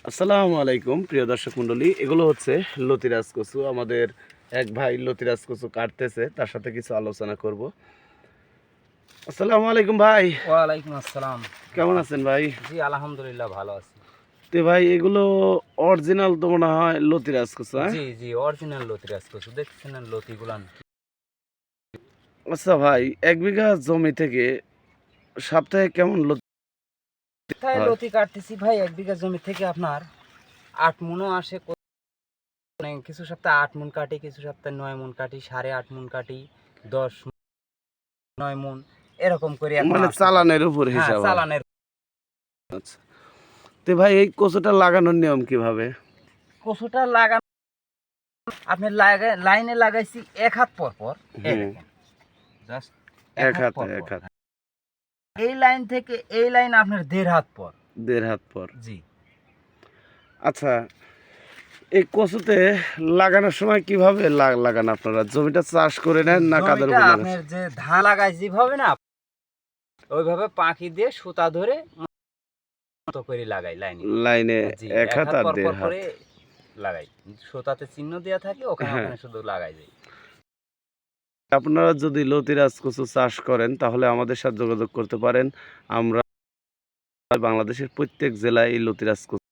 আসসালামু আলাইকুম প্রিয় দর্শক মণ্ডলী, এগুলো হচ্ছে লতিরাজ কচু। আমাদের এক ভাই লতিরাজ কচু কাটতেছে, তার সাথে কিছু আলোচনা করব। আসসালামু আলাইকুম ভাই। ওয়ালাইকুম আসসালাম। কেমন আছেন ভাই? জি আলহামদুলিল্লাহ ভালো আছি। তো ভাই, এগুলো অরিজিনাল তো মনে হয় লতিরাজ কচু, হ্যাঁ? জি জি অরিজিনাল লতিরাজ কচু দেখছেন না লতিগুলান। আচ্ছা ভাই, 1 বিঘা জমি থেকে সপ্তাহে কেমন লতি তাই হয়? লতি কাটতেছি ভাই, 1 বিঘা জমি থেকে আপনার 8 মনও আসে। মানে কিছু সপ্তাহে 8 মন কাটি, কিছু সপ্তাহে 9 মন কাটি, 8.5 মন কাটি, 10 9 মন এরকম করে এখন মানে আসতে থাকে। চালানের উপর হ্যাঁ হিসাব হয়। চালানের। আচ্ছা, তো ভাই এই কচুটা লাগানোর নিয়ম কিভাবে? কচুটা লাগানো আপনি লাইনে লাগাইছি 1 হাত পর পর, এই হুম, দেখেন জাস্ট 1 এক হাত হাতে পর এক পর। হাত, এই লাইন থেকে এই লাইন আপনার 1.5 হাত পর। 1.5 হাত পর। জি আচ্ছা, এই কচুতে লাগানোর সময় কিভাবে লাগান আপনারা? জমিটা চাষ করে নেন না কাদের জমিটা উপর লাগান? আপনার যে ধান লাগায় যেভাবে না ওইভাবে পাখি দিয়ে সুতা ধরে মতো করে লাগাই লাইনে। লাইনে জি এক এক হাত হাত আর পর পর 1.5 হাত। করে লাগাই, সুতাতে চিহ্ন দেওয়া থাকে, ওখানে হ্যাঁ, ওখানে শুধু লাগাই যায়। আপনারা যদি লতিরাজ কচু চাষ করেন তাহলে আমাদের সাথে যোগাযোগ করতে পারেন। আমরা বাংলাদেশের প্রত্যেক জেলায় এই লতিরাজ কচু